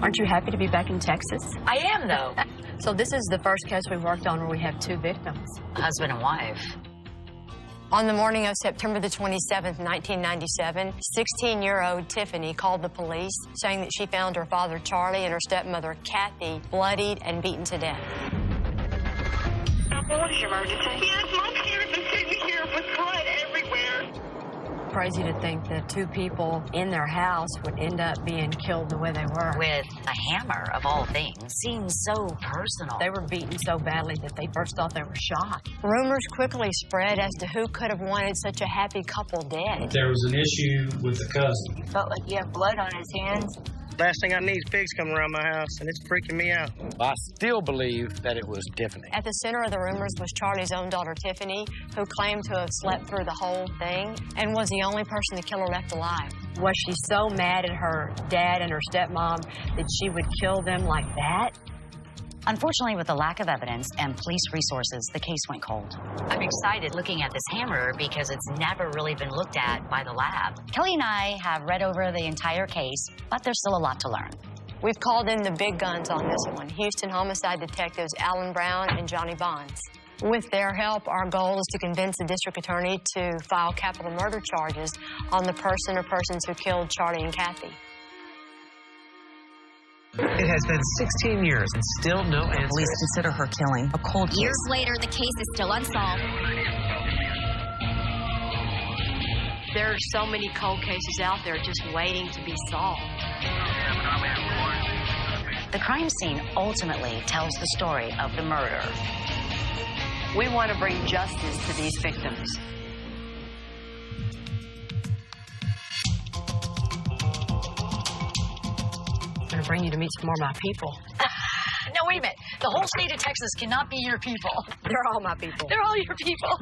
Aren't you happy to be back in Texas? I am, though. So this is the first case we've worked on where we have 2 victims. Husband and wife. On the morning of September the 27th, 1997, 16-year-old Tiffenie called the police saying that she found her father, Charlie, and her stepmother, Kathy, bloodied and beaten to death. What is your emergency? Yes, my parents are sitting here with blood everywhere. Crazy to think that 2 people in their house would end up being killed the way they were. With a hammer, of all things. Seems so personal. They were beaten so badly that they first thought they were shot. Rumors quickly spread as to who could have wanted such a happy couple dead. There was an issue with the cousin. He felt like he had blood on his hands. Last thing I need is pigs coming around my house, and it's freaking me out. I still believe that it was Tiffenie. At the center of the rumors was Charlie's own daughter, Tiffenie, who claimed to have slept through the whole thing and was the only person the killer left alive. Was she so mad at her dad and her stepmom that she would kill them like that? Unfortunately, with the lack of evidence and police resources, the case went cold. I'm excited looking at this hammer because it's never really been looked at by the lab. Kelly and I have read over the entire case, but there's still a lot to learn. We've called in the big guns on this one, Houston homicide detectives Alan Brown and Johnny Bonds. With their help, our goal is to convince the district attorney to file capital murder charges on the person or persons who killed Charlie and Kathy. It has been 16 years and still no answer. Police consider her killing a cold case. Years later, the case is still unsolved. There are so many cold cases out there just waiting to be solved. The crime scene ultimately tells the story of the murder. We want to bring justice to these victims. I'm going to bring you to meet some more of my people. No, wait a minute. The whole state of Texas cannot be your people. They're all my people. They're all your people.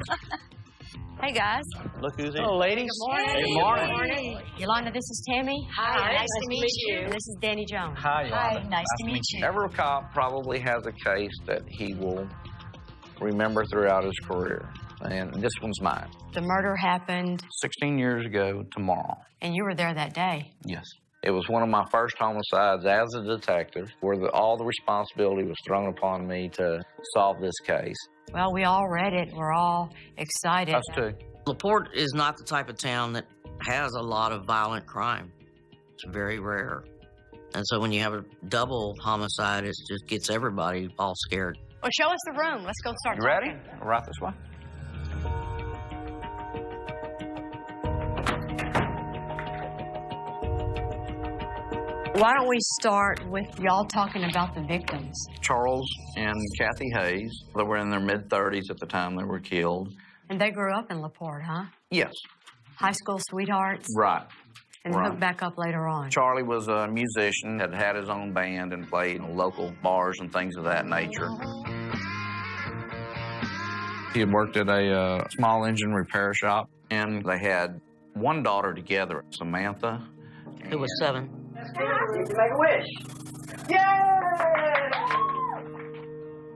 Hey, guys. Look who's here. Hello, ladies. Good morning. Hey, Good morning. Yolanda, this is Tammy. Hi, nice to meet you. And this is Danny Jones. Hi, Yolanda. Hi, nice to meet you. Every cop probably has a case that he will remember throughout his career, and this one's mine. The murder happened. 16 years ago tomorrow. And you were there that day. Yes. It was one of my first homicides as a detective, where all the responsibility was thrown upon me to solve this case. Well, we all read it. We're all excited. Us too. LaPorte is not the type of town that has a lot of violent crime. It's very rare. And so when you have a double homicide, it just gets everybody all scared. Well, show us the room. Let's go start You talking. ready? Right this way. Why don't we start with y'all talking about the victims? Charles and Kathy Hayes, they were in their mid-30s at the time they were killed. And they grew up in LaPorte, huh? Yes. High school sweethearts? Right. And right. hooked back up later on. Charlie was a musician, had had his own band and played in local bars and things of that nature. He had worked at a small engine repair shop, and they had one daughter together, Samantha. Who was 7. Make a wish. Yay!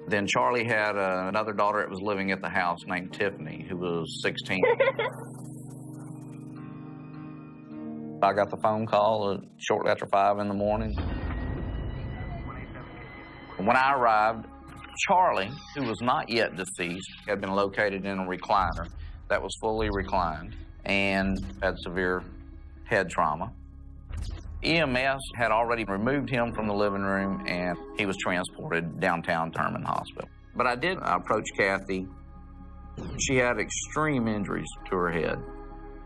Then Charlie had another daughter that was living at the house named Tiffenie, who was 16. I got the phone call shortly after 5 in the morning. When I arrived, Charlie, who was not yet deceased, had been located in a recliner that was fully reclined and had severe head trauma. EMS had already removed him from the living room, and he was transported downtown to Herman Hospital. But I did approach Kathy. She had extreme injuries to her head.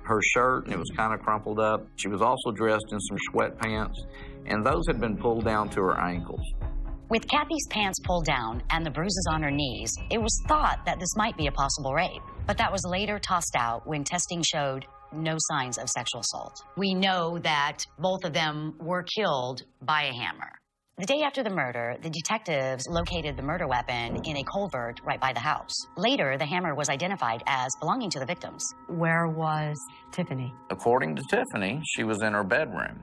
Her shirt, it was kind of crumpled up. She was also dressed in some sweatpants, and those had been pulled down to her ankles. With Kathy's pants pulled down and the bruises on her knees, it was thought that this might be a possible rape. But that was later tossed out when testing showed no signs of sexual assault. We know that both of them were killed by a hammer. The day after the murder, the detectives located the murder weapon in a culvert right by the house. Later, the hammer was identified as belonging to the victims. Where was Tiffenie? According to Tiffenie, she was in her bedroom.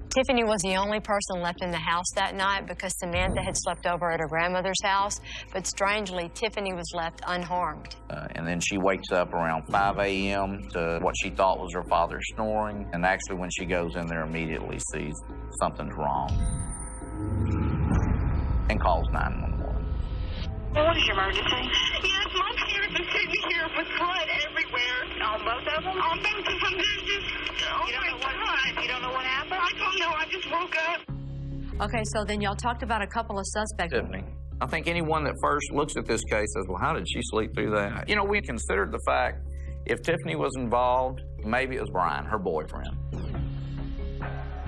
Tiffenie was the only person left in the house that night because Samantha had slept over at her grandmother's house, but strangely, Tiffenie was left unharmed. And then she wakes up around 5 a.m. to what she thought was her father snoring, and actually when she goes in there immediately sees something's wrong. calls 911. What is your emergency? Yes, my parents are sitting here with blood everywhere. On both of them? On both of them. They're just, oh my God. You don't know what happened? I don't know. I just woke up. Okay, so then y'all talked about a couple of suspects. Tiffenie. I think anyone that first looks at this case says, well, how did she sleep through that? You know, we considered the fact if Tiffenie was involved, maybe it was Brian, her boyfriend.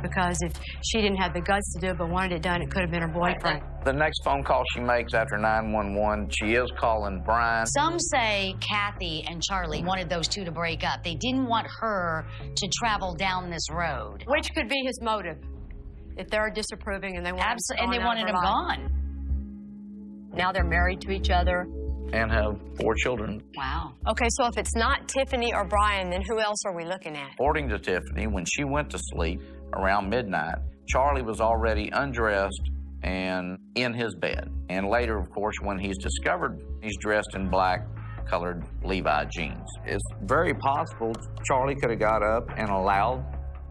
Because if she didn't have the guts to do it but wanted it done, it could have been her boyfriend. The next phone call she makes after 911, she is calling Brian. Some say Kathy and Charlie wanted those two to break up. They didn't want her to travel down this road. Which could be his motive, if they're disapproving and they want And they wanted him gone. Now they're married to each other. And have 4 children. Wow. Okay, so if it's not Tiffenie or Brian, then who else are we looking at? According to Tiffenie, when she went to sleep around midnight, Charlie was already undressed and in his bed. And later, of course, when he's discovered, he's dressed in black-colored Levi jeans. It's very possible Charlie could have got up and allowed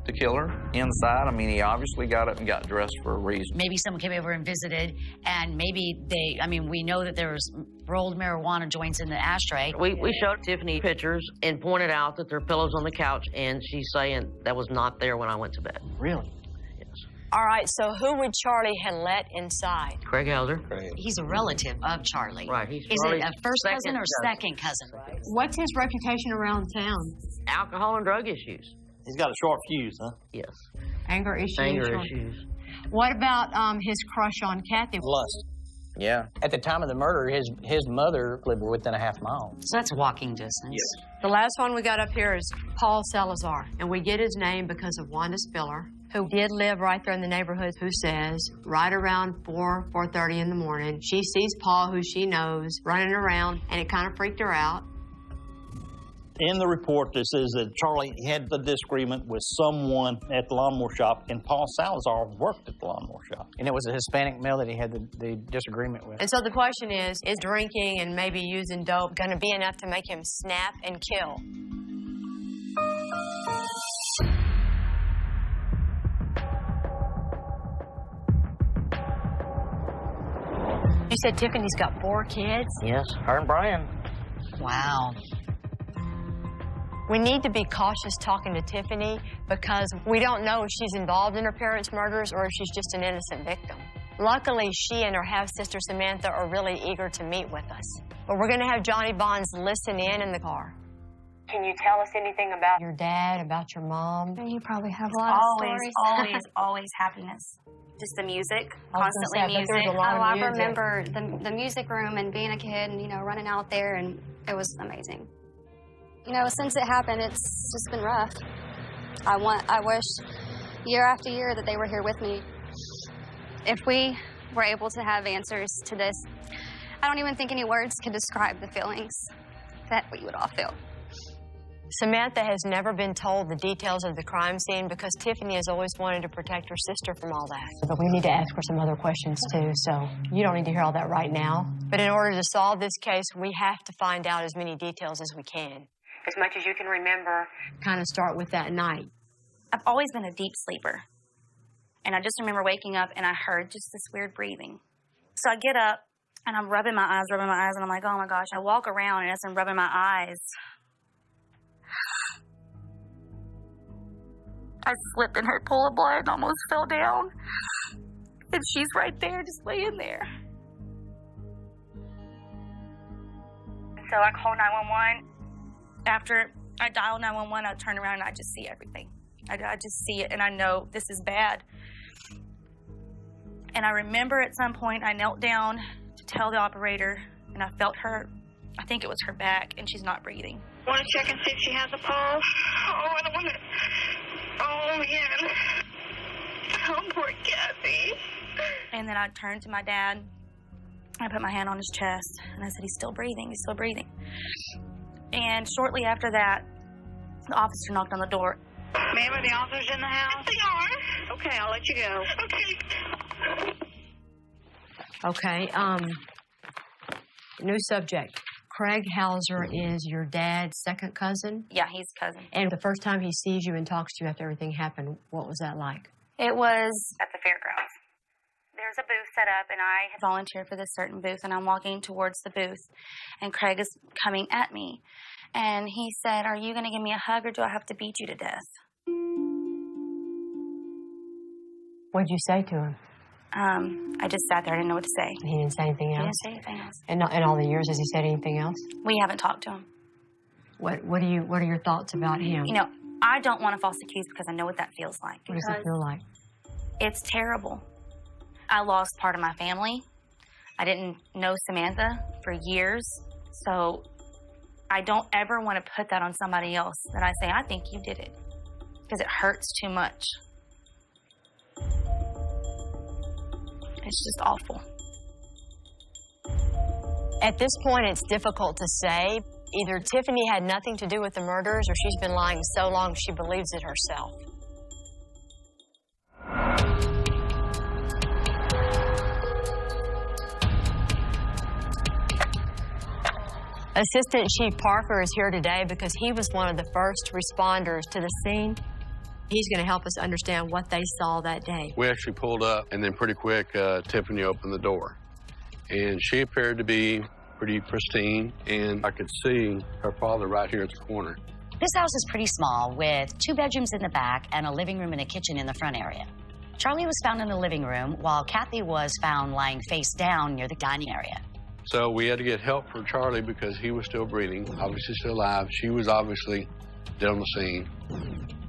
the killer inside. I mean, he obviously got up and got dressed for a reason. Maybe someone came over and visited, and maybe we know that there was rolled marijuana joints in the ashtray. We showed Tiffenie pictures and pointed out that there are pillows on the couch, and she's saying that was not there when I went to bed. Really? Yes. All right, so who would Charlie have let inside? Craig Helder. He's a relative of Charlie. Right. He's it a first cousin or second cousin? What's his reputation around town? Alcohol and drug issues. He's got a short fuse, huh? Yes. Anger issues? Anger issues. What about his crush on Kathy? Lust. Yeah. At the time of the murder, his mother lived within a half mile. So that's walking distance. Yes. The last one we got up here is Paul Salazar, and we get his name because of Wanda Spiller, who did live right there in the neighborhood, who says right around 4:30 in the morning, she sees Paul, who she knows, running around, and it kind of freaked her out. In the report, it says that Charlie had the disagreement with someone at the lawnmower shop, and Paul Salazar worked at the lawnmower shop. And it was a Hispanic male that he had the disagreement with. And so the question is drinking and maybe using dope going to be enough to make him snap and kill? You said Tiffany's got 4 kids? Yes, her and Brian. Wow. We need to be cautious talking to Tiffenie because we don't know if she's involved in her parents' murders or if she's just an innocent victim. Luckily, she and her half-sister Samantha are really eager to meet with us. But we're going to have Johnny Bonds listen in the car. Can you tell us anything about your dad, about your mom? You probably have a lot of stories. Always happiness. Just the music, constantly music. I remember the music room and being a kid and, running out there, and it was amazing. Since it happened, it's just been rough. I wish year after year that they were here with me. If we were able to have answers to this, I don't even think any words could describe the feelings that we would all feel. Samantha has never been told the details of the crime scene because Tiffenie has always wanted to protect her sister from all that. But we need to ask her some other questions too, so you don't need to hear all that right now. But in order to solve this case, we have to find out as many details as we can. As much as you can remember. Kind of start with that night. I've always been a deep sleeper. And I just remember waking up and I heard just this weird breathing. So I get up and I'm rubbing my eyes, and I'm like, oh my gosh. I walk around and as I'm rubbing my eyes, I slipped in her pool of blood and almost fell down. And she's right there, just laying there. So I called 911. After I dial 911, I turn around and I just see everything. I just see it, and I know this is bad. And I remember at some point I knelt down to tell the operator, and I felt her, I think it was her back, and she's not breathing. Want to check and see if she has a pulse? Oh, I don't want to. Oh, man. Oh, poor Kathy. And then I turned to my dad, and I put my hand on his chest, and I said, he's still breathing, he's still breathing. And shortly after that, the officer knocked on the door. Ma'am, are the officers in the house? They are. Okay, I'll let you go. Okay. Okay, new subject. Craig Hauser is your dad's second cousin? Yeah, he's cousin. And the first time he sees you and talks to you after everything happened, what was that like? It was at the fairgrounds. There's was a booth set up, and I had volunteered for this certain booth, and I'm walking towards the booth, and Craig is coming at me. And he said, "Are you going to give me a hug, or do I have to beat you to death?" What'd you say to him? I just sat there. I didn't know what to say. He didn't say anything else? He didn't say anything else. And in all the years, has he said anything else? We haven't talked to him. What are your thoughts about him? You know, I don't want to false accuse because I know what that feels like. What does it feel like? It's terrible. I lost part of my family. I didn't know Samantha for years, so I don't ever want to put that on somebody else, that I say, I think you did it, because it hurts too much. It's just awful. At this point, it's difficult to say. Either Tiffenie had nothing to do with the murders, or she's been lying so long she believes it herself. Assistant Chief Parker is here today because he was one of the first responders to the scene. He's going to help us understand what they saw that day. We actually pulled up, and then pretty quick, Tiffenie opened the door. And she appeared to be pretty pristine, and I could see her father right here at the corner. This house is pretty small, with 2 bedrooms in the back and a living room and a kitchen in the front area. Charlie was found in the living room, while Kathy was found lying face down near the dining area. So we had to get help for Charlie because he was still breathing, obviously still alive. She was obviously dead on the scene.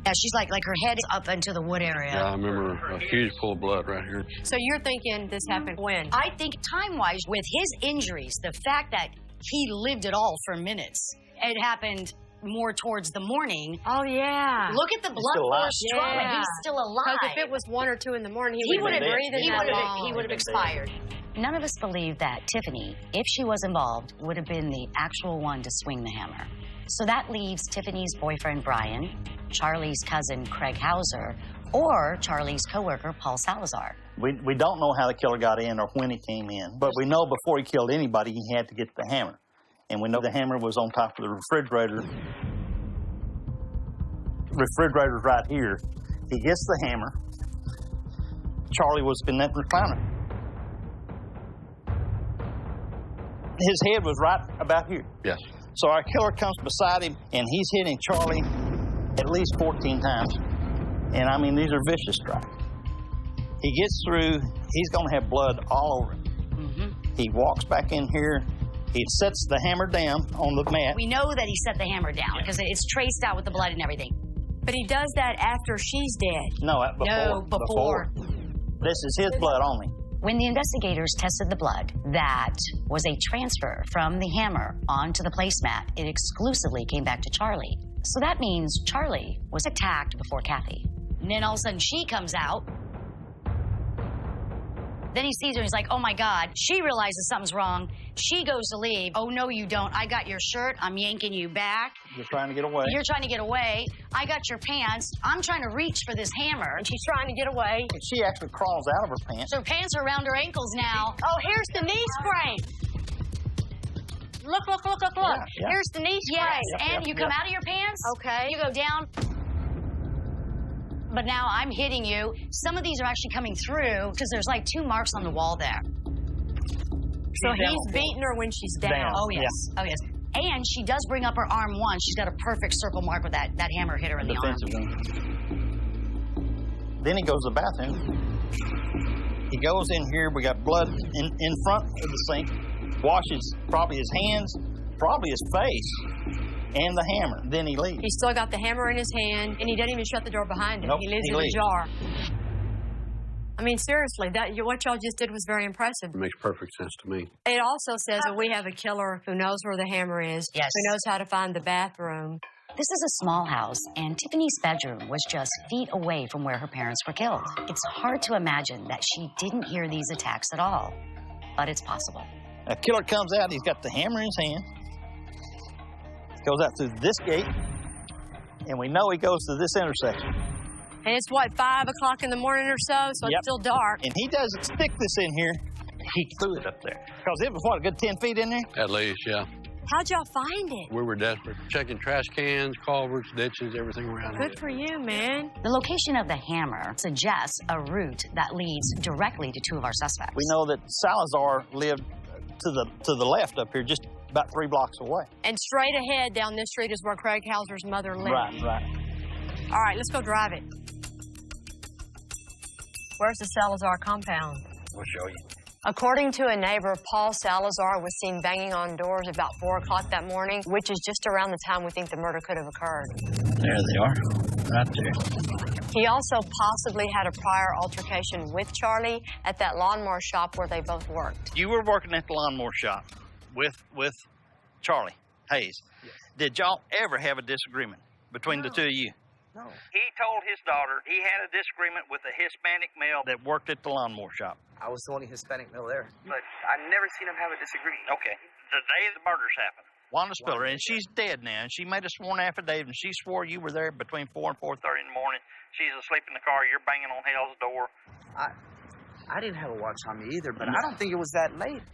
Yeah, she's like her head is up into the wood area. Yeah, I remember a huge pool of blood right here. So you're thinking this happened when? I think time-wise, with his injuries, the fact that he lived it all for minutes, it happened more towards the morning. Oh, yeah. Look at the blood force trauma. Yeah. He's still alive. Because if it was 1 or 2 in the morning, he would have been breathing that long. He would have expired. None of us believe that Tiffenie, if she was involved, would have been the actual one to swing the hammer. So that leaves Tiffany's boyfriend, Brian, Charlie's cousin, Craig Hauser, or Charlie's coworker, Paul Salazar. We don't know how the killer got in or when he came in, but we know before he killed anybody, he had to get the hammer. And we know the hammer was on top of the refrigerator. Refrigerator's right here. He gets the hammer. Charlie was in that recliner. His head was right about here. Yes. So our killer comes beside him, and he's hitting Charlie at least 14 times. And I mean, these are vicious strikes. He gets through, he's going to have blood all over him. Mm-hmm. He walks back in here. He sets the hammer down on the mat. We know that he set the hammer down because it's traced out with the blood and everything. But he does that after she's dead. No, before. No, before. This is his blood only. When the investigators tested the blood, that was a transfer from the hammer onto the placemat. It exclusively came back to Charlie. So that means Charlie was attacked before Kathy. And then all of a sudden she comes out. Then he sees her and he's like, oh my God. She realizes something's wrong. She goes to leave. Oh, no, you don't. I got your shirt. I'm yanking you back. You're trying to get away. You're trying to get away. I got your pants. I'm trying to reach for this hammer. And she's trying to get away. And she actually crawls out of her pants. So her pants are around her ankles now. Oh, here's the knee spray. Look. Yeah. Here's the knee spray. Yes, and you come out of your pants. Okay. You go down. But now I'm hitting you. Some of these are actually coming through because there's like 2 marks on the wall there. So he's beating her when she's down. Oh, yes. Yeah. Oh, yes. And she does bring up her arm once. She's got a perfect circle mark where that hammer hit her in the arm. Then he goes to the bathroom. He goes in here. We got blood in front of the sink. Washes probably his hands, probably his face, and the hammer. Then he leaves. He's still got the hammer in his hand, and he doesn't even shut the door behind him. Nope, he leaves it ajar. I mean, seriously, what y'all just did was very impressive. It makes perfect sense to me. It also says that we have a killer who knows where the hammer is, yes, who knows how to find the bathroom. This is a small house, and Tiffany's bedroom was just feet away from where her parents were killed. It's hard to imagine that she didn't hear these attacks at all, but it's possible. A killer comes out, he's got the hammer in his hand. He goes out through this gate, and we know he goes to this intersection. And it's, what, 5 o'clock in the morning or so, so Yep. It's still dark. And he doesn't stick this in here. He threw it up there. Because it was, what, a good 10 feet in there? At least, yeah. How'd y'all find it? We were desperate, checking trash cans, culverts, ditches, everything around here. Good for you, man. The location of the hammer suggests a route that leads directly to two of our suspects. We know that Salazar lived to the left up here, just about 3 blocks away. And straight ahead down this street is where Craig Hauser's mother lived. Right. All right, let's go drive it. Where's the Salazar compound? We'll show you. According to a neighbor, Paul Salazar was seen banging on doors about 4 o'clock that morning, which is just around the time we think the murder could have occurred. There they are, right there. He also possibly had a prior altercation with Charlie at that lawnmower shop where they both worked. You were working at the lawnmower shop with Charlie Hayes. Yes. Did y'all ever have a disagreement between the two of you? No. He told his daughter he had a disagreement with a Hispanic male that worked at the lawnmower shop. I was the only Hispanic male there. But I never seen him have a disagreement. Okay. The day the murders happened. Wanda Spiller, and she's dead now, and she made a sworn affidavit, and she swore you were there between 4 and 4:30 in the morning. She's asleep in the car. You're banging on Hale's door. I didn't have a watch on me either, but I don't think it was that late.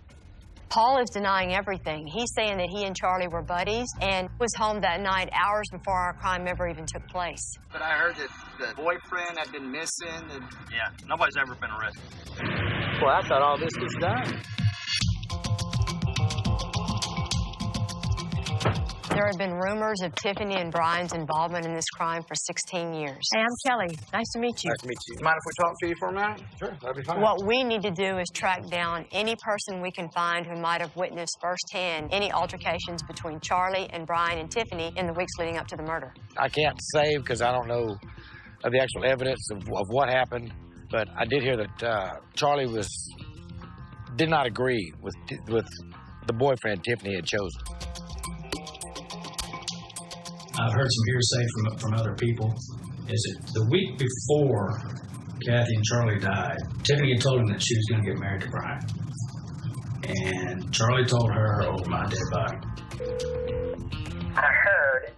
Paul is denying everything. He's saying that he and Charlie were buddies and was home that night hours before our crime ever even took place. But I heard that the boyfriend had been missing. And... Yeah, nobody's ever been arrested. Well, I thought all this was done. There have been rumors of Tiffenie and Brian's involvement in this crime for 16 years. Hey, I'm Kelly. Nice to meet you. Nice to meet you. Mind if we talk to you for a minute? Sure, that'd be fine. What we need to do is track down any person we can find who might have witnessed firsthand any altercations between Charlie and Brian and Tiffenie in the weeks leading up to the murder. I can't say because I don't know of the actual evidence of what happened, but I did hear that Charlie did not agree with the boyfriend Tiffenie had chosen. I've heard some hearsay from other people, is that the week before Kathy and Charlie died, Tiffenie had told him that she was going to get married to Brian. And Charlie told her over my dead body. I heard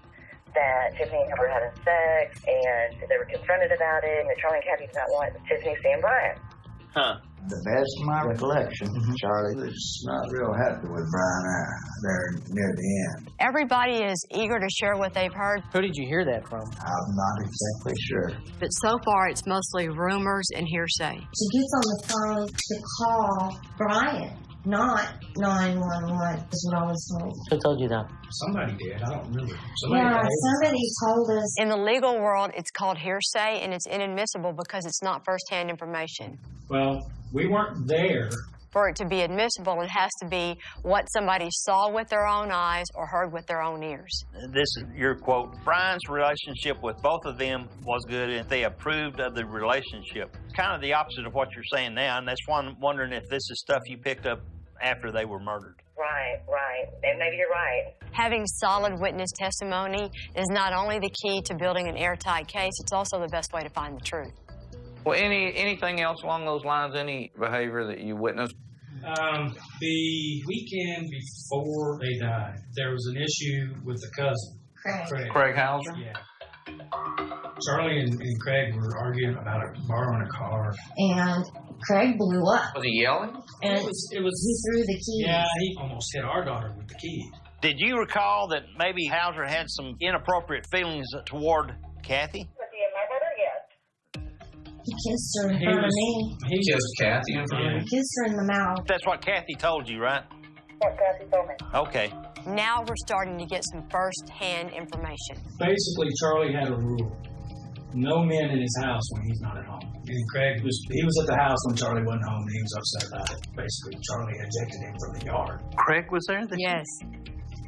that Tiffenie and Hubbard had sex, and they were confronted about it, and that Charlie and Kathy did not want Tiffenie seeing Brian. Huh. The best of my recollection, Charlie was not real happy with Brian there near the end. Everybody is eager to share what they've heard. Who did you hear that from? I'm not exactly sure. But so far, it's mostly rumors and hearsay. She gets on the phone to call Brian, not 911, is what I was told. Who told you that? Somebody did. I don't remember. Somebody told us. In the legal world, it's called hearsay, and it's inadmissible because it's not firsthand information. Well, we weren't there. For it to be admissible, it has to be what somebody saw with their own eyes or heard with their own ears. This is your quote. Brian's relationship with both of them was good, and they approved of the relationship. Kind of the opposite of what you're saying now, and that's why I'm wondering if this is stuff you picked up after they were murdered. Right. And maybe you're right. Having solid witness testimony is not only the key to building an airtight case, it's also the best way to find the truth. Well, anything else along those lines, any behavior that you witnessed? The weekend before they died, there was an issue with the cousin. Craig Hauser? Yeah. Charlie and Craig were arguing about borrowing a car. And Craig blew up. Was he yelling? And he threw the keys. Yeah, he almost hit our daughter with the keys. Did you recall that maybe Hauser had some inappropriate feelings toward Kathy? He kissed her in front of me. He kissed Kathy in front of He kissed her in the mouth. That's what Kathy told you, right? What Kathy told me. Okay. Now we're starting to get some first-hand information. Basically, Charlie had a rule. No men in his house when he's not at home. And Craig was at the house when Charlie wasn't home, and he was upset about it. Basically, Charlie ejected him from the yard. Craig was there? Yes.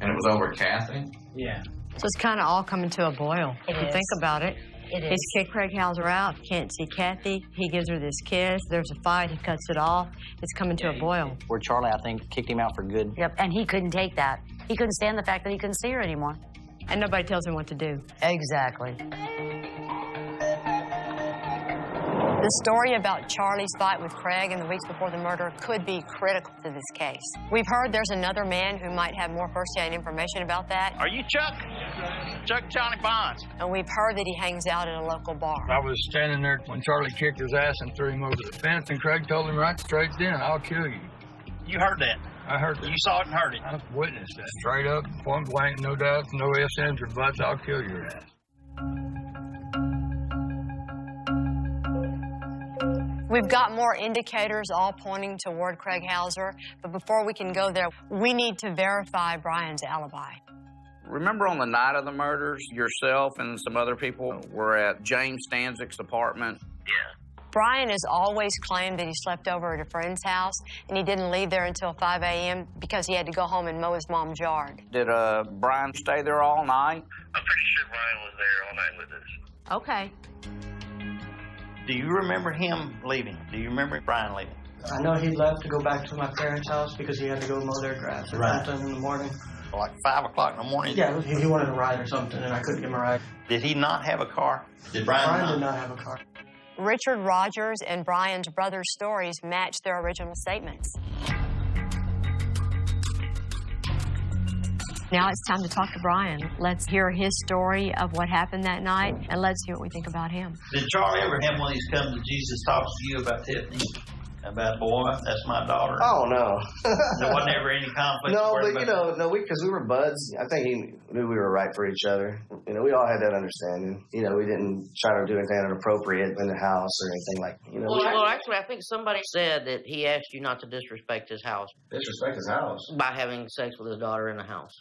And it was over Kathy? Yeah. So it's kind of all coming to a boil. If you think about it. He's kicked Craig Hauser out. Can't see Kathy. He gives her this kiss. There's a fight. He cuts it off. It's coming to a boil. Where Charlie, I think, kicked him out for good. Yep, and he couldn't take that. He couldn't stand the fact that he couldn't see her anymore. And nobody tells him what to do. Exactly. The story about Charlie's fight with Craig in the weeks before the murder could be critical to this case. We've heard there's another man who might have more first-hand information about that. Are you Chuck? Chuck Johnny Bonds. And we've heard that he hangs out at a local bar. I was standing there when Charlie kicked his ass and threw him over the fence, and Craig told him right straight then, I'll kill you. You heard that? I heard that. You saw it and heard it. I witnessed that. Straight up, point blank, no doubt, no ifs, ands, or buts. I'll kill your ass. We've got more indicators all pointing toward Craig Hauser, but before we can go there, we need to verify Brian's alibi. Remember on the night of the murders, yourself and some other people were at James Stanczyk's apartment? Yeah. Brian has always claimed that he slept over at a friend's house, and he didn't leave there until 5 a.m. because he had to go home and mow his mom's yard. Did Brian stay there all night? I'm pretty sure Brian was there all night with us. Okay. Do you remember him leaving? Do you remember Brian leaving? I know he left to go back to my parents' house because he had to go mow their grass at sometime in the morning. Like 5 o'clock in the morning? Yeah, he wanted a ride or something, and I couldn't give him a ride. Did he not have a car? Did Brian did not have a car. Richard Rogers and Brian's brother's stories match their original statements. Now it's time to talk to Brian. Let's hear his story of what happened that night, and let's hear what we think about him. Did Charlie ever have one of these come to Jesus talks to you about Tiffenie? About, boy, that's my daughter? Oh, no. There wasn't ever any conflict? No, but, you know, because we were buds. I think he knew we were right for each other. You know, we all had that understanding. You know, we didn't try to do anything inappropriate in the house or anything like, you know. Well, actually, I think somebody said that he asked you not to disrespect his house. Disrespect his house? By having sex with his daughter in the house.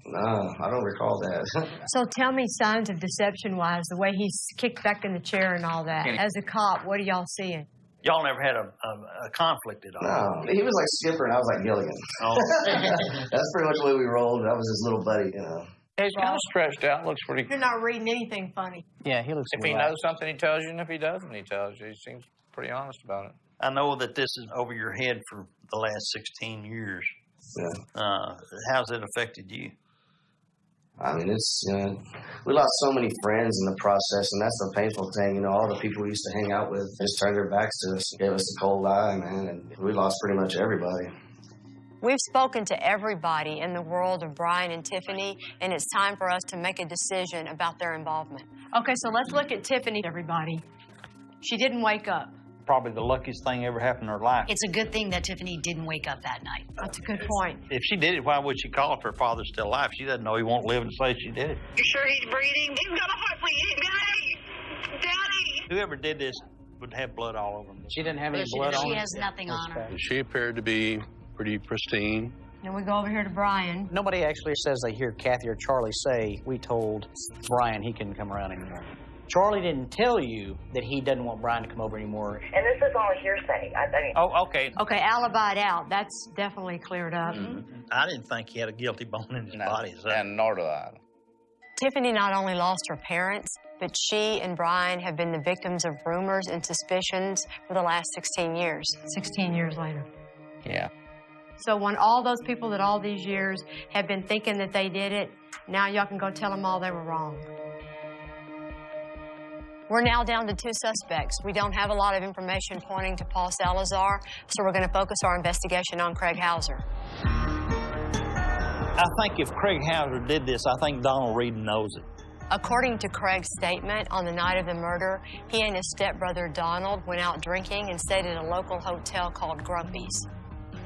No, I don't recall that. So tell me signs of deception-wise, the way he's kicked back in the chair and all that. As a cop, what are y'all seeing? Y'all never had a conflict at all? No, he was like Skipper and I was like Gilligan. Oh. That's pretty much the way we rolled. I was his little buddy, you know. He's kind of stretched out, looks pretty... You're not reading anything funny. Yeah, he looks If he knows something, he tells you, and if he doesn't, he tells you. He seems pretty honest about it. I know that this is over your head for the last 16 years. Yeah. How's it affected you? I mean, it's, we lost so many friends in the process, and that's the painful thing. You know, all the people we used to hang out with just turned their backs to us, gave us the cold eye, man, and we lost pretty much everybody. We've spoken to everybody in the world of Brian and Tiffenie, and it's time for us to make a decision about their involvement. Okay, so let's look at Tiffenie, everybody. She didn't wake up. Probably the luckiest thing ever happened in her life. It's a good thing that Tiffenie didn't wake up that night. That's a good point. If she did it, why would she call if her father's still alive? She doesn't know he won't live and say she did it. You sure he's breathing? He's got a heart bleeding. Daddy! Whoever did this would have blood all over him. She didn't have any blood on her? She has nothing on her. She appeared to be pretty pristine. Then we go over here to Brian. Nobody actually says they hear Kathy or Charlie say, we told Brian he couldn't come around anymore. Charlie didn't tell you that he doesn't want Brian to come over anymore. And this is all hearsay. I mean, oh, okay. Okay, alibied out. That's definitely cleared up. I didn't think he had a guilty bone in his body. And nor do I. Tiffenie not only lost her parents, but she and Brian have been the victims of rumors and suspicions for the last 16 years. 16 years later. Yeah. So when all those people that all these years have been thinking that they did it, now y'all can go tell them all they were wrong. We're now down to 2 suspects. We don't have a lot of information pointing to Paul Salazar, so we're going to focus our investigation on Craig Hauser. I think if Craig Hauser did this, I think Donald Reed knows it. According to Craig's statement, on the night of the murder, he and his stepbrother Donald went out drinking and stayed at a local hotel called Grumpy's.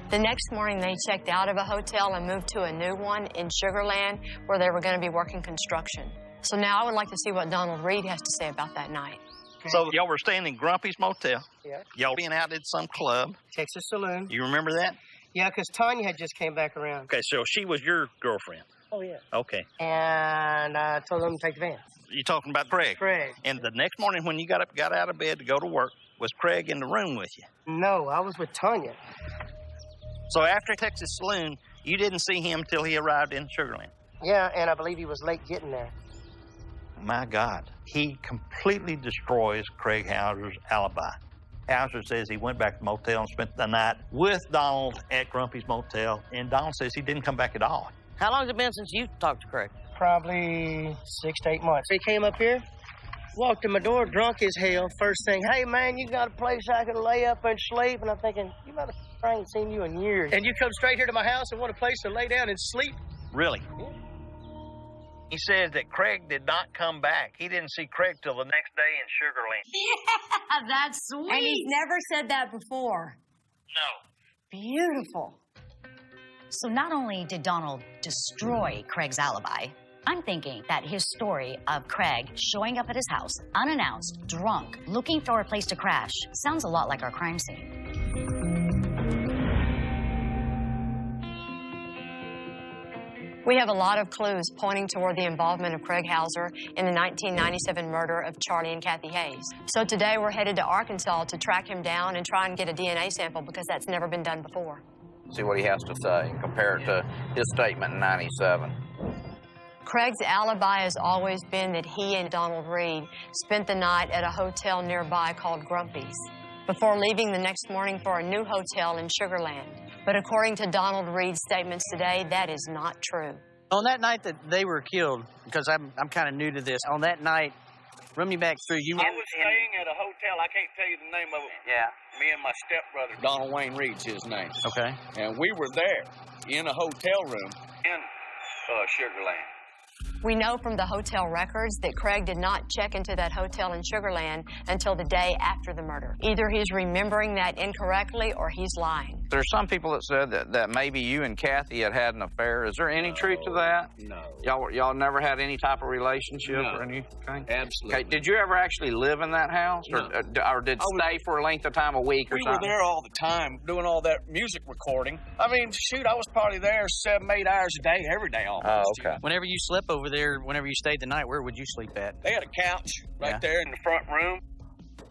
The next morning, they checked out of a hotel and moved to a new one in Sugar Land where they were going to be working construction. So now I would like to see what Donald Reed has to say about that night. So y'all were staying in Grumpy's Motel. Yeah. Y'all being out at some club. Texas Saloon. You remember that? Yeah, because Tanya had just came back around. Okay, so she was your girlfriend. Oh, yeah. Okay. And I told them to take the van. You're talking about Craig? Craig. And the next morning when you got out of bed to go to work, was Craig in the room with you? No, I was with Tanya. So after Texas Saloon, you didn't see him till he arrived in Sugar Land? Yeah, and I believe he was late getting there. My God, he completely destroys Craig Hauser's alibi. Hauser says he went back to the motel and spent the night with Donald at Grumpy's Motel, and Donald says he didn't come back at all. How long has it been since you talked to Craig? Probably 6 to 8 months. He came up here, walked in my door, drunk as hell. First thing, hey, man, you got a place I can lay up and sleep? And I'm thinking, you motherfucker, I ain't seen you in years. And you come straight here to my house and want a place to lay down and sleep? Really? Yeah. He says that Craig did not come back. He didn't see Craig till the next day in Sugar Land. Yeah, that's sweet. And he's never said that before. No. Beautiful. So not only did Donald destroy Craig's alibi, I'm thinking that his story of Craig showing up at his house, unannounced, drunk, looking for a place to crash, sounds a lot like our crime scene. We have a lot of clues pointing toward the involvement of Craig Hauser in the 1997 murder of Charlie and Kathy Hayes. So today we're headed to Arkansas to track him down and try and get a DNA sample because that's never been done before. See what he has to say and compare it to his statement in 97. Craig's alibi has always been that he and Donald Reed spent the night at a hotel nearby called Grumpy's before leaving the next morning for a new hotel in Sugar Land. But according to Donald Reed's statements today, that is not true. On that night that they were killed, because I'm kind of new to this, on that night, run me back through. I was staying at a hotel. I can't tell you the name of it. Yeah. Me and my stepbrother, Donald Wayne Reed's his name. Okay. And we were there in a hotel room in Sugar Land. We know from the hotel records that Craig did not check into that hotel in Sugar Land until the day after the murder. Either he's remembering that incorrectly or he's lying. There's some people that said that maybe you and Kathy had an affair. Is there any truth to that? No. Y'all never had any type of relationship or anything? Absolutely. Okay. Did you ever actually live in that house, No. or did stay for a length of time, a week or We something? were there all the time doing all that music recording. I mean, shoot, I was probably there 7, 8 hours a day, every day almost. Oh, okay. Whenever you slept over there, whenever you stayed the night, where would you sleep at? They had a couch right there in the front room.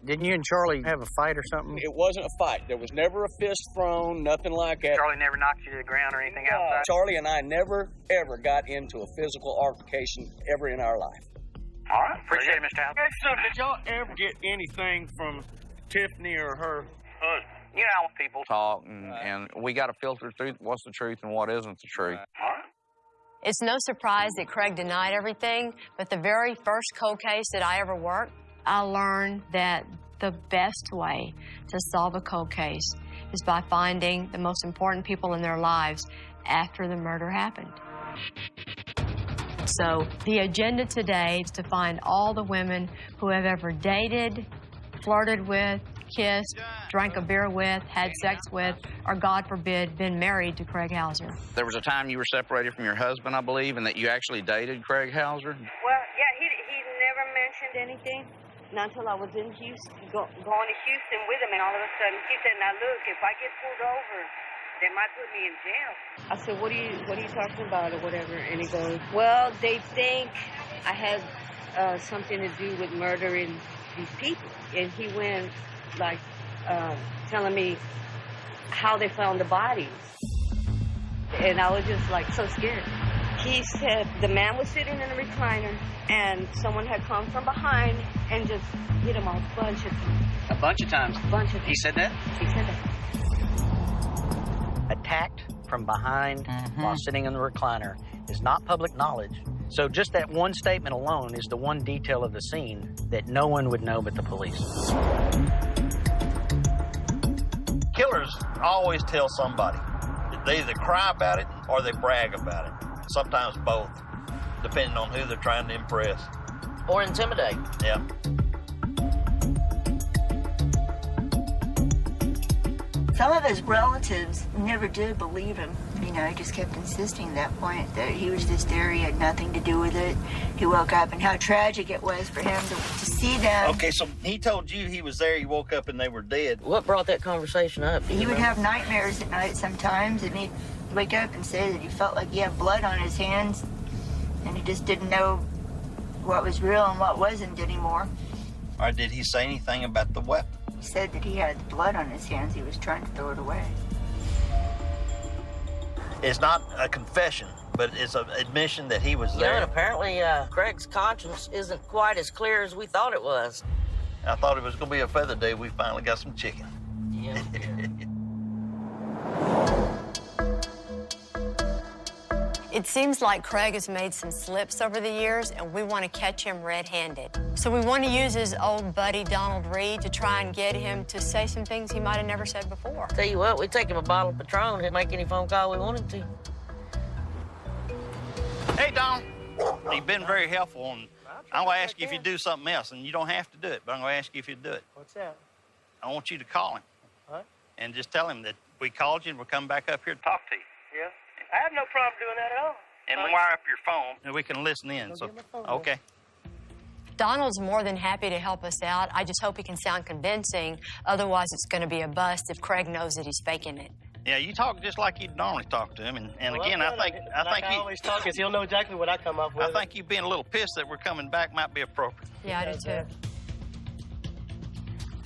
Didn't you and Charlie have a fight or something? It wasn't a fight. There was never a fist thrown, nothing like that. Charlie never knocked you to the ground or anything outside? Charlie and I never, ever got into a physical altercation ever in our life. All right. Appreciate it, Mr. Hauser. Hey, so did y'all ever get anything from Tiffenie or her husband? You know, people talk, and we got to filter through what's the truth and what isn't the truth. It's no surprise that Craig denied everything, but the very first cold case that I ever worked, I learned that the best way to solve a cold case is by finding the most important people in their lives after the murder happened. So the agenda today is to find all the women who have ever dated, flirted with, kissed, drank a beer with, had sex with, or God forbid, been married to Craig Hauser. There was a time you were separated from your husband, I believe, and that you actually dated Craig Hauser? Well, yeah, he never mentioned anything. Not until I was in Houston, going to Houston with him, and all of a sudden he said, "Now look, if I get pulled over, they might put me in jail." I said, "What are you talking about, or whatever?" And he goes, "Well, they think I have something to do with murdering these people." And he went like telling me how they found the bodies, and I was just like so scared. He said the man was sitting in a recliner, and someone had come from behind and just hit him a bunch of times. A bunch of times? A bunch of times. He said that? He said that. Attacked from behind while sitting in the recliner is not public knowledge. So just that one statement alone is the one detail of the scene that no one would know but the police. Killers always tell somebody. They either cry about it or they brag about it. Sometimes both, depending on who they're trying to impress. Or intimidate. Yeah. Some of his relatives never did believe him. You know, he just kept insisting at that point that he was just there, he had nothing to do with it. He woke up and how tragic it was for him to see them. Okay, so he told you he was there, he woke up and they were dead. What brought that conversation up? He would have nightmares at night sometimes, and he'd wake up and say that he felt like he had blood on his hands, and he just didn't know what was real and what wasn't anymore. Or did he say anything about the weapon? He said that he had blood on his hands. He was trying to throw it away. It's not a confession, but it's an admission that he was there. Yeah, and apparently Craig's conscience isn't quite as clear as we thought it was. I thought it was going to be a feather day. We finally got some chicken. Yeah. It seems like Craig has made some slips over the years, and we want to catch him red-handed. So we want to use his old buddy, Donald Reed, to try and get him to say some things he might have never said before. Tell you what, we'd take him a bottle of Patron and make any phone call we wanted to. Hey, Don. You've been very helpful, and I'm going to ask you if you do something else, and you don't have to do it, but I'm going to ask you if you do it. What's that? I want you to call him. What? And just tell him that we called you and we're coming back up here to talk to you. Yeah. I have no problem doing that at all. And wire up your phone, and we can listen in. So, okay. Donald's more than happy to help us out. I just hope he can sound convincing. Otherwise, it's going to be a bust if Craig knows that he's faking it. Yeah, you talk just like you normally talk to him, and again, I think I always talk, because he'll know exactly what I come up with. I think you being a little pissed that we're coming back might be appropriate. Yeah, I do too.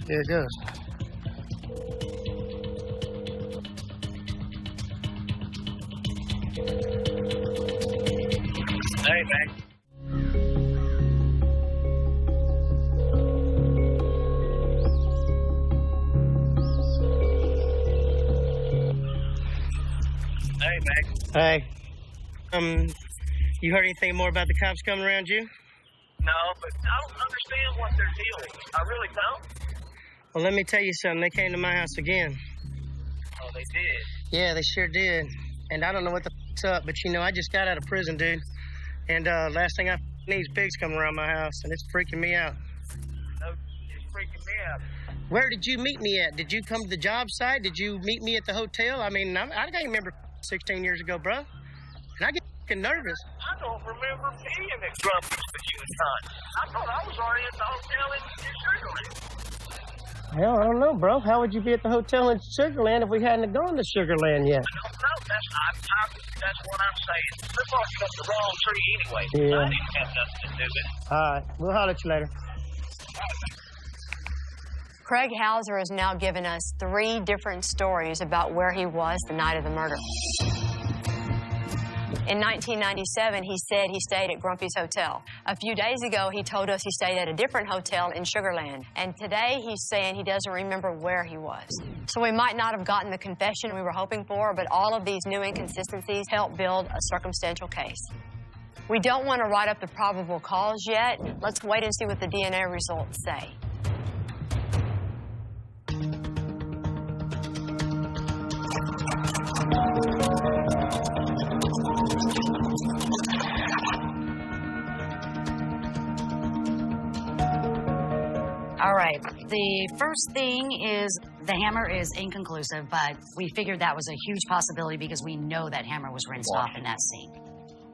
Yeah, it does. Hey, man. Hey, Mac. Hey. You heard anything more about the cops coming around you? No, but I don't understand what they're doing. I really don't. Well, let me tell you something. They came to my house again. Oh, they did? Yeah, they sure did. And I don't know what the f***'s up, but you know, I just got out of prison, dude. And last thing I need is pigs coming around my house, and it's freaking me out. No, it's freaking me out. Where did you meet me at? Did you come to the job site? Did you meet me at the hotel? I mean, I can't remember 16 years ago, bro. And I get f***ing nervous. I don't remember being at Grumpy's with you and Todd. I thought I was already at the hotel in Sugarland. Hell, I don't know, bro. How would you be at the hotel in Sugarland if we hadn't gone to Sugarland yet? No, that's what I'm saying. They're barking up the wrong tree anyway. Yeah. I didn't have nothing to do with it. All right. We'll holler at you later. Craig Hauser has now given us 3 different stories about where he was the night of the murder. In 1997, he said he stayed at Grumpy's Hotel. A few days ago, he told us he stayed at a different hotel in Sugarland. And today, he's saying he doesn't remember where he was. So we might not have gotten the confession we were hoping for, but all of these new inconsistencies help build a circumstantial case. We don't want to write up the probable cause yet. Let's wait and see what the DNA results say. All right, the first thing is the hammer is inconclusive, but we figured that was a huge possibility because we know that hammer was rinsed off in that sink.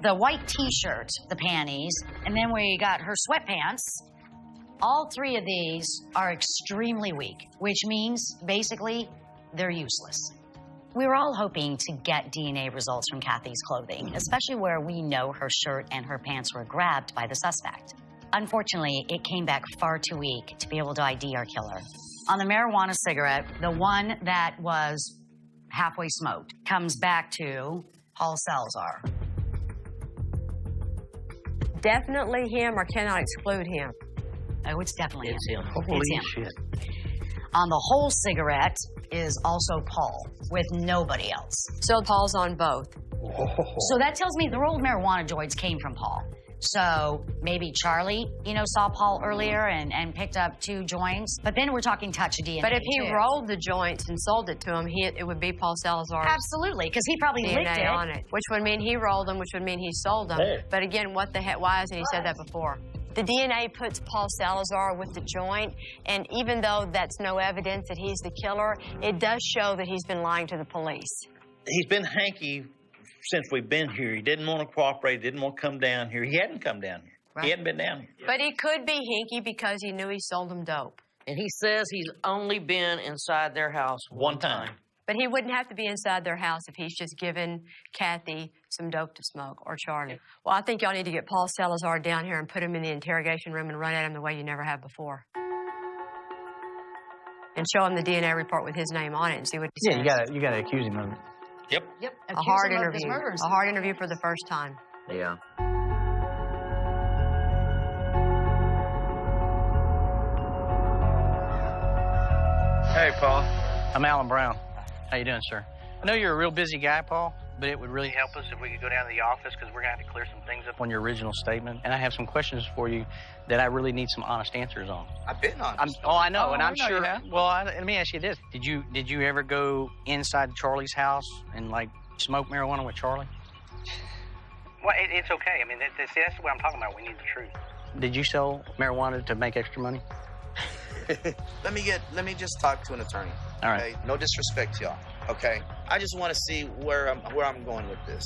The white t-shirt, the panties, and then we got her sweatpants. All 3 of these are extremely weak, which means basically they're useless. We were all hoping to get DNA results from Kathy's clothing, especially where we know her shirt and her pants were grabbed by the suspect. Unfortunately, it came back far too weak to be able to ID our killer. On the marijuana cigarette, the one that was halfway smoked comes back to Paul Salazar. Definitely him or cannot exclude him? Oh, it's definitely It's him. him. Holy It's him. shit. On the whole cigarette is also Paul, with nobody else. So Paul's on both. So that tells me the rolled marijuana joints came from Paul. So maybe Charlie, saw Paul earlier and picked up 2 joints. But then we're talking touch DNA. But if he too. rolled the joints and sold it to him, it would be Paul Salazar. Absolutely, because he probably licked DNA it. on it, which would mean he rolled them, which would mean he sold them. Hey. But again, what the heck? Why hasn't he said that before? The DNA puts Paul Salazar with the joint, and even though that's no evidence that he's the killer, it does show that he's been lying to the police. He's been hanky since we've been here. He didn't want to cooperate, didn't want to come down here. He hadn't come down here. Right. He hadn't been down here. But he could be hinky because he knew he sold them dope. And he says he's only been inside their house one time. But he wouldn't have to be inside their house if he's just given Kathy some dope to smoke, or Charlie. Well, I think y'all need to get Paul Salazar down here and put him in the interrogation room and run at him the way you never have before. And show him the DNA report with his name on it and see what he says. Yeah, you gotta accuse him of it. Yep. A hard interview. A hard interview for the first time. Yeah. Hey, Paul. I'm Alan Brown. How you doing, sir? I know you're a real busy guy, Paul, but it would really help us if we could go down to the office because we're going to have to clear some things up on your original statement. And I have some questions for you that I really need some honest answers on. I've been honest. I know, and I I'm know sure. you have. Well, let me ask you this: Did you ever go inside Charlie's house and smoke marijuana with Charlie? Well, it's okay. I mean, that's what I'm talking about. We need the truth. Did you sell marijuana to make extra money? Let me just talk to an attorney. All right. Okay? No disrespect to y'all. okay? I just want to see where I'm going with this.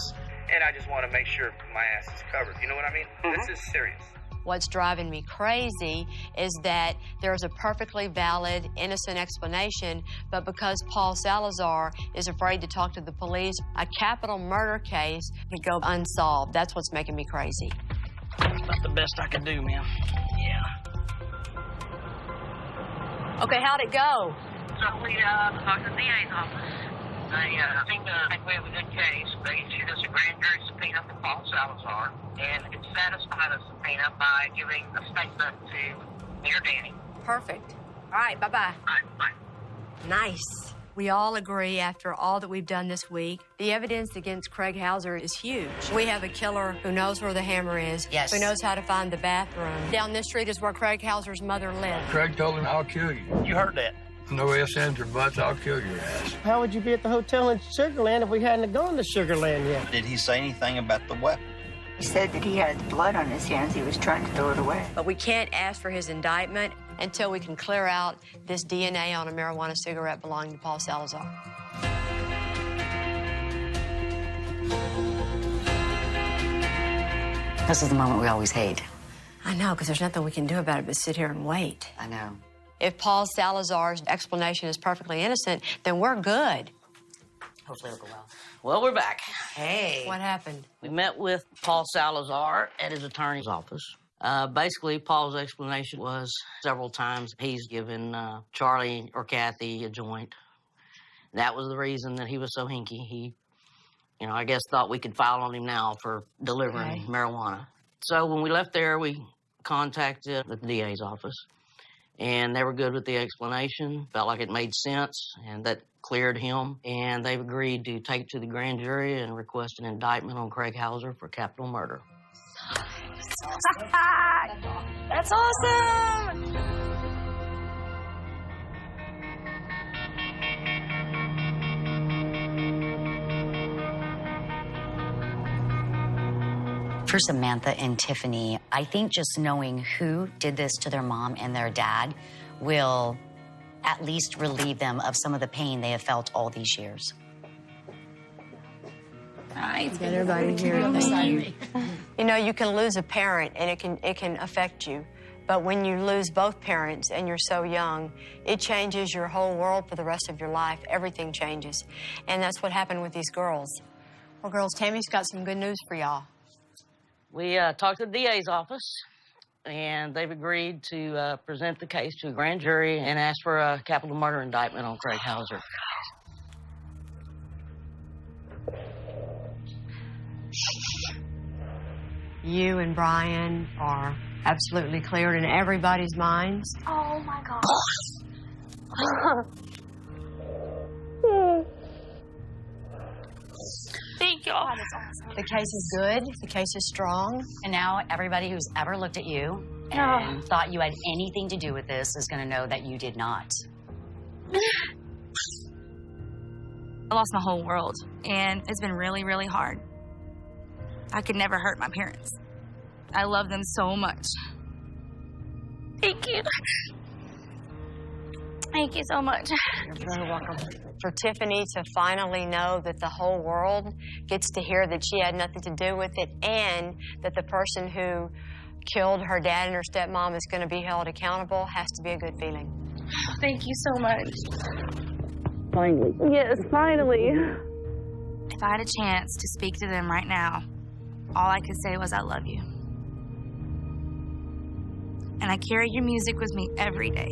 And I just want to make sure my ass is covered. You know what I mean? This is serious. What's driving me crazy is that there's a perfectly valid, innocent explanation, but because Paul Salazar is afraid to talk to the police, a capital murder case could go unsolved. That's what's making me crazy. That's the best I can do, man. Yeah. Okay, how'd it go? So we talked to the DA's office. They think we have a good case. They issued us a grand jury subpoena for Paul Salazar, and it satisfied the subpoena by giving a statement to Mayor Danny. Perfect. All right, bye-bye. All right, bye. Nice. We all agree, after all that we've done this week, the evidence against Craig Hauser is huge. We have a killer who knows where the hammer is, Yes. who knows how to find the bathroom. Down this street is where Craig Hauser's mother lived. Craig told him, I'll kill you. You heard that. No ifs, ands, or buts, I'll kill your ass. How would you be at the hotel in Sugarland if we hadn't gone to Sugarland yet? Did he say anything about the weapon? He said that he had blood on his hands. He was trying to throw it away. But we can't ask for his indictment until we can clear out this DNA on a marijuana cigarette belonging to Paul Salazar. This is the moment we always hate. I know, because there's nothing we can do about it but sit here and wait. I know. If Paul Salazar's explanation is perfectly innocent, then we're good. Hopefully it'll go well. Well, we're back. Hey. What happened? We met with Paul Salazar at his attorney's office. Basically, Paul's explanation was several times he's given Charlie or Kathy a joint. That was the reason that he was so hinky. He, I guess thought we could file on him now for delivering marijuana. So when we left there, we contacted the DA's office. And they were good with the explanation, felt like it made sense, and that cleared him. And they've agreed to take to the grand jury and request an indictment on Craig Hauser for capital murder. That's awesome! For Samantha and Tiffany, I think just knowing who did this to their mom and their dad will at least relieve them of some of the pain they have felt all these years. Right. Get everybody here. You know, you can lose a parent and it can affect you. But when you lose both parents and you're so young, it changes your whole world for the rest of your life. Everything changes. And that's what happened with these girls. Well, girls, Tammy's got some good news for y'all. We talked to the DA's office, and they've agreed to present the case to a grand jury and ask for a capital murder indictment on Craig Hauser. You and Brian are absolutely cleared in everybody's minds. Oh, my God. Thank you. Oh, that's awesome. The case is good. The case is strong. And now everybody who's ever looked at you and thought you had anything to do with this is going to know that you did not. I lost my whole world, and it's been really, really hard. I could never hurt my parents. I love them so much. Thank you. Thank you so much. You're very welcome. For Tiffenie to finally know that the whole world gets to hear that she had nothing to do with it and that the person who killed her dad and her stepmom is going to be held accountable has to be a good feeling. Thank you so much. Finally. Yes, finally. If I had a chance to speak to them right now, all I could say was, I love you. And I carry your music with me every day.